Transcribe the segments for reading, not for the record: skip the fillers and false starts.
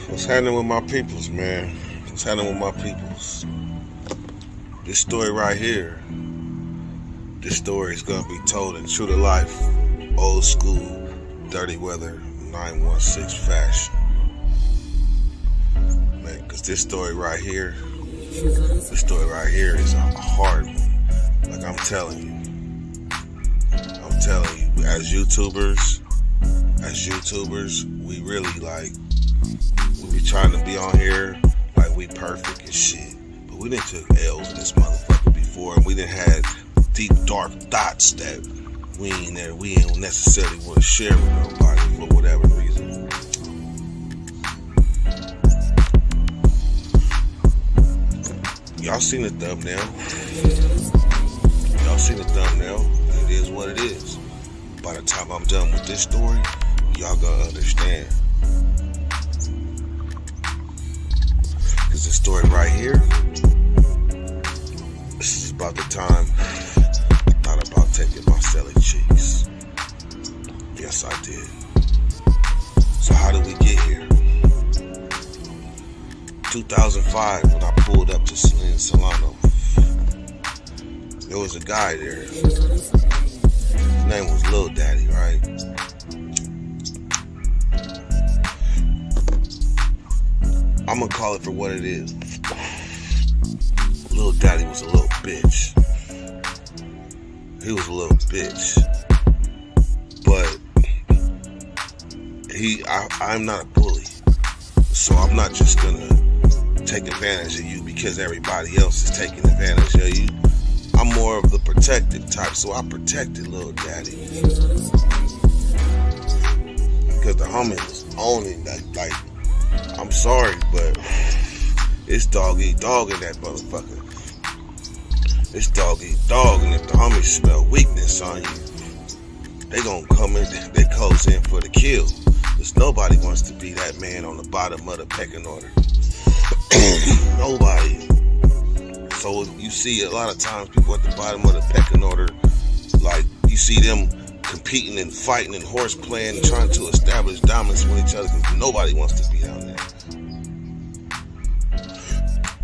What's happening with my peoples, man? What's happening with my peoples? This story right here, this story is gonna be told in true to life, old school, dirty weather, 916 fashion. Man, cause this story right here is a hard one. Like I'm telling you, as YouTubers, we really we be trying to be on here like we perfect and shit. But we done took L's in this motherfucker before, and we done had deep dark thoughts that we ain't necessarily want to share with nobody for whatever reason. Y'all seen the thumbnail. It is what it is. By the time I'm done with this story, y'all gonna understand. Cause this story right here, this is about the time I thought about taking my celly cheeks. Yes, I did. So how did we get here? 2005, when I pulled up to Solano, there was a guy there. His name was Lil Daddy, right? I'm gonna call it for what it is. Lil Daddy was a little bitch. He was a little bitch. But I'm not a bully. So I'm not just gonna take advantage of you because everybody else is taking advantage of you. I'm more of the protective type, so I protected Lil Daddy. Because the homie was owning that, I'm sorry, but it's dog eat dog in that motherfucker. It's dog eat dog, and if the homies smell weakness on you, they gonna come in, they close in for the kill. Because nobody wants to be that man on the bottom of the pecking order. Nobody. So you see a lot of times people at the bottom of the pecking order, you see them competing and fighting and horse playing and trying to establish dominance with each other because nobody wants to be down there.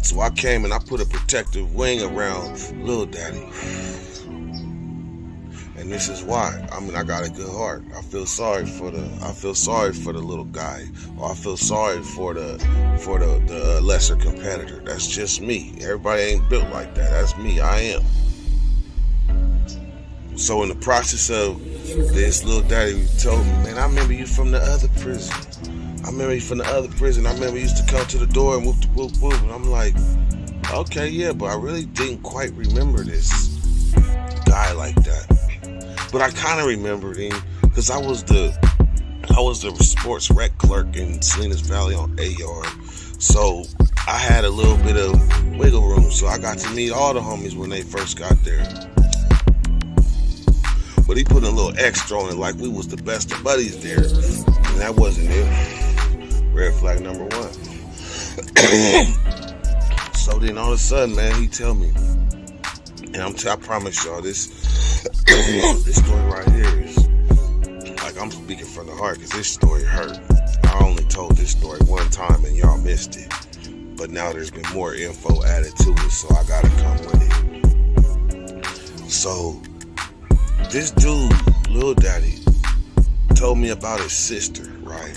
So I came and I put a protective wing around Lil Daddy. And this is why. I got a good heart. I feel sorry for the little guy, or I feel sorry for the lesser competitor. That's just me. Everybody ain't built like that. That's me. I am. So in the process of this, Lil Daddy told me, man, I remember you from the other prison. I remember you used to come to the door and whoop, whoop, whoop. And I'm like, okay, yeah, but I really didn't quite remember this guy like that. But I kind of remembered him because I was the sports rec clerk in Salinas Valley on A-Yard. So I had a little bit of wiggle room. So I got to meet all the homies when they first got there. But he put a little extra on it like we was the best of buddies there. And that wasn't it. Red flag number one. So then all of a sudden, man, he tell me, and I promise y'all this story right here is I'm speaking from the heart because this story hurt. I only told this story one time and y'all missed it. But now there's been more info added to it, so I gotta come with it. So this dude, Lil Daddy, told me about his sister, right?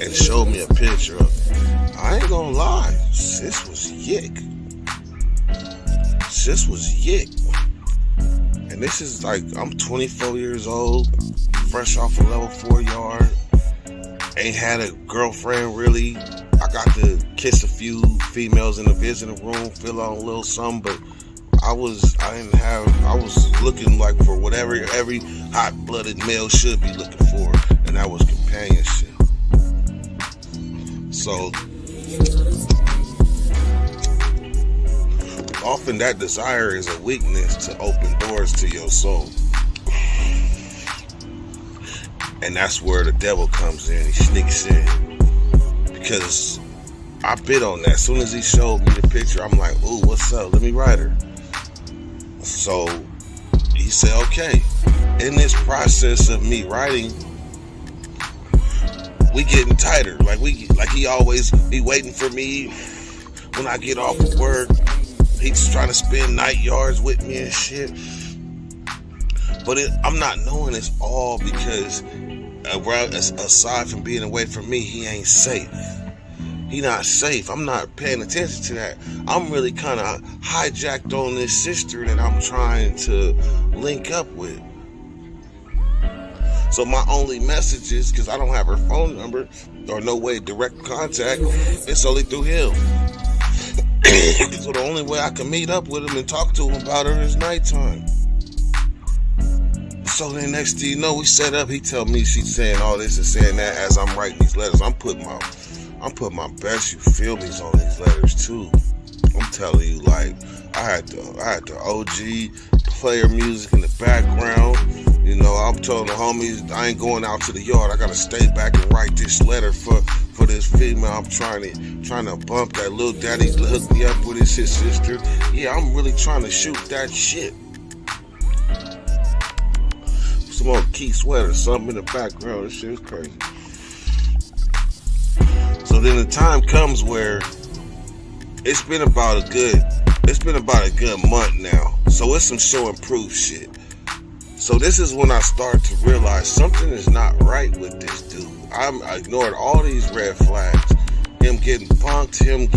And showed me a picture of it. I ain't gonna lie, sis was yick. And this is I'm 24 years old, fresh off a level 4 yard. Ain't had a girlfriend really. I got to kiss a few females in the visiting room, feel on a little something, but I was looking for whatever every hot-blooded male should be looking for, and that was companionship. So often that desire is a weakness to open doors to your soul. And that's where the devil comes in. He sneaks in. Because I bit on that. As soon as he showed me the picture, I'm like, ooh, what's up? Let me write her. So he said, okay. In this process of me writing, we getting tighter. Like he always be waiting for me when I get off of work. He's trying to spend night yards with me and shit. But I'm not knowing it's all because aside from being away from me, he ain't safe. He not safe. I'm not paying attention to that. I'm really kind of hijacked on this sister that I'm trying to link up with. So my only message is, because I don't have her phone number or no way of direct contact, it's only through him. So the only way I can meet up with him and talk to him about her is nighttime. So then next thing you know, we set up. He tell me she's saying all this and saying that as I'm writing these letters. I'm putting my best, you feel me's on these letters too. I'm telling you, like, I had the OG player music in the background. You know, I'm telling the homies, I ain't going out to the yard. I gotta stay back and write this letter for this female. I'm trying to bump that little daddy hook me up with his sister. Yeah, I'm really trying to shoot that shit. Some old Key Sweater, something in the background. This shit is crazy. So then the time comes where it's been about a good month now. So it's some show and proof shit. So this is when I start to realize something is not right with this dude. I'm ignoring all these red flags. Him getting punked, him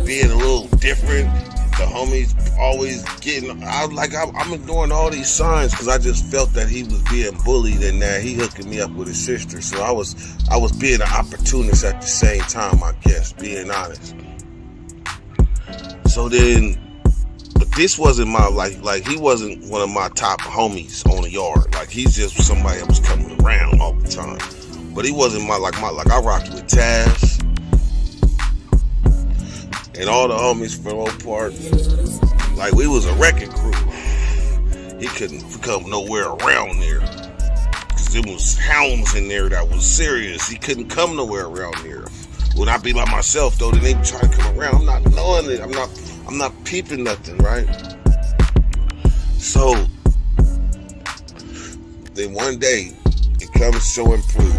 being a little different. The homies always getting. I'm ignoring all these signs because I just felt that he was being bullied and that he hooking me up with his sister. So I was being an opportunist at the same time, I guess, being honest. So then, but this wasn't my like he wasn't one of my top homies on the yard. Like, he's just somebody that was coming around all the time. But he wasn't my I rocked with Taz and all the homies for the most part. Like, we was a wrecking crew. He couldn't come nowhere around there because there was hounds in there that was serious. He couldn't come nowhere around there. When I be by myself though, then they try to come around. I'm not knowing it. I'm not peeping nothing, right? So then one day it comes show and prove.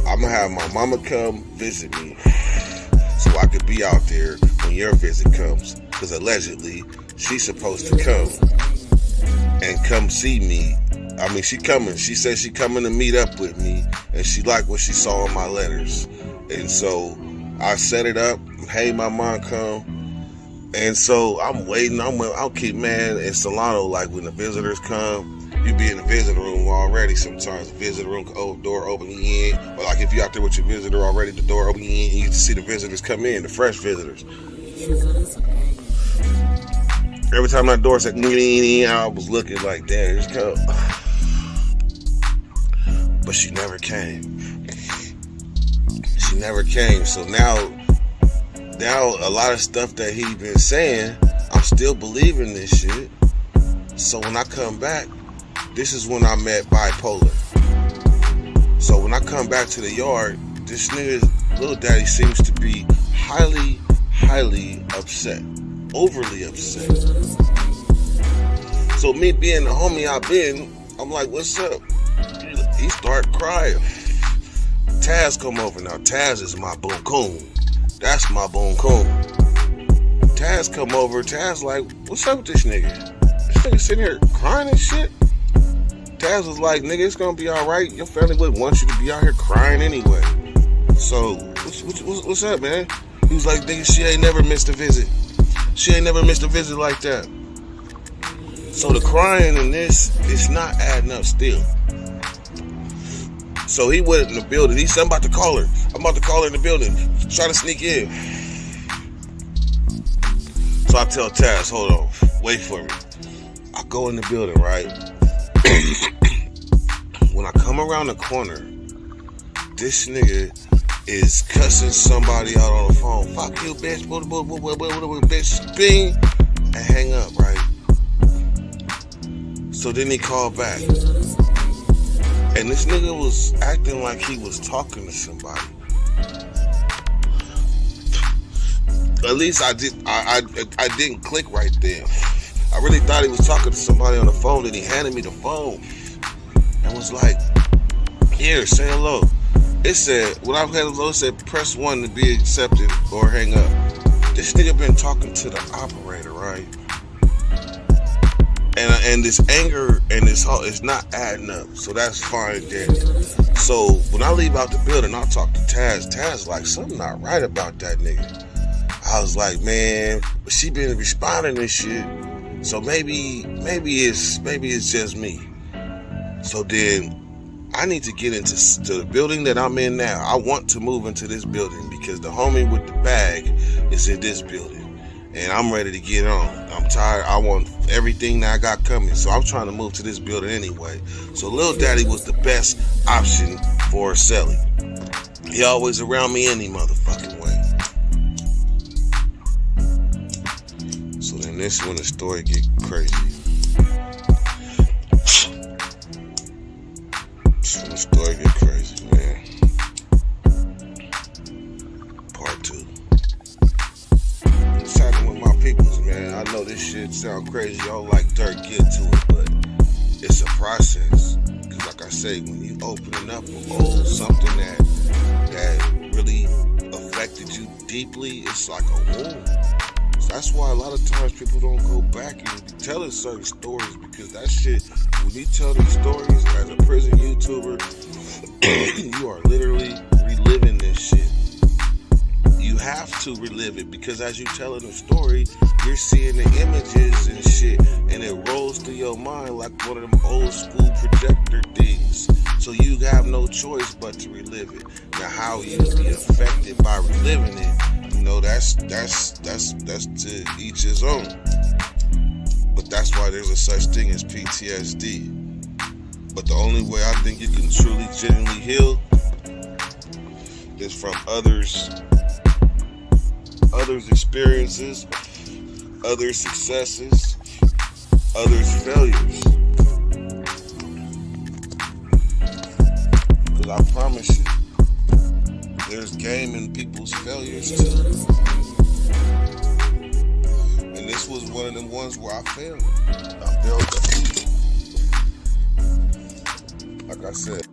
I'm gonna have my mama come visit me so I could be out there when your visit comes. Because allegedly she's supposed to come and come see me. I mean, she coming. She said she coming to meet up with me, and she liked what she saw in my letters. And so I set it up. Hey, my mom come. And so I'm waiting. I'll keep, man, in Solano, like when the visitors come, you be in the visitor room already. Sometimes the visitor room door open you in. Or like if you're out there with your visitor already, the door open you in, and you can see the visitors come in, the fresh visitors. Every time that door said, I was looking like, damn, just come. But she never came. She never came. So now a lot of stuff that he been saying, I'm still believing this shit. So when I come back, this is when I met Bipolar. So when I come back to the yard, this nigga, little daddy, seems to be highly upset. Overly upset. So me being the homie I've been, I'm like, what's up? He start crying. Taz come over now. Taz is my boon coon. That's my boon coon. Taz come over. Taz like, what's up with this nigga? This nigga sitting here crying and shit. Taz was like, nigga, it's gonna be alright. Your family wouldn't want you to be out here crying anyway. So, what's up, man? He was like, nigga, she ain't never missed a visit. She ain't never missed a visit like that. So the crying in this, it's not adding up still. So he went in the building. He said, I'm about to call her. I'm about to call her in the building. Try to sneak in. So I tell Taz, hold on, wait for me. I go in the building, right? When I come around the corner, this nigga is cussing somebody out on the phone. Fuck you, bitch. Bitch, bing, and hang up, right? So then he called back. And this nigga was acting like he was talking to somebody. At least I didn't click right there. I really thought he was talking to somebody on the phone, and he handed me the phone and was like, Here, say hello. It said, when I had hello, it said press 1 to be accepted or hang up. This nigga been talking to the operator, right? And this anger and this whole is not adding up. So that's fine, Danny. So when I leave out the building, I'll talk to Taz. Taz like, something not right about that nigga. I was like, man, but she been responding to shit. So maybe it's just me. So then I need to get into the building that I'm in now. I want to move into this building because the homie with the bag is in this building. And I'm ready to get on. I'm tired. I want everything that I got coming. So I'm trying to move to this building anyway. So Lil Daddy was the best option for celly. He always around me any motherfucking way. So then this when the story get crazy. When the story get crazy, man. Part 2. What's happening with my peoples, man? I know this shit sound crazy. Y'all like dirt, get to it, but it's a process. Cause like I say, when you opening up something that really affected you deeply, it's like a wound. So that's why a lot of times people don't go back and be telling certain stories, because that shit, when you tell these stories as a prison YouTuber, you are literally reliving this shit. You have to relive it, because as you telling the story, you're seeing the images and shit, and it rolls through your mind like one of them old school projector things. So you have no choice but to relive it. Now, how you be affected by reliving it, you know, that's to each his own. But that's why there's a such thing as PTSD. But the only way I think you can truly, genuinely heal is from others' experiences, others' successes, others' failures. Because I promise you, there's game in people's failures too. And this was one of them ones where I failed. Like I said.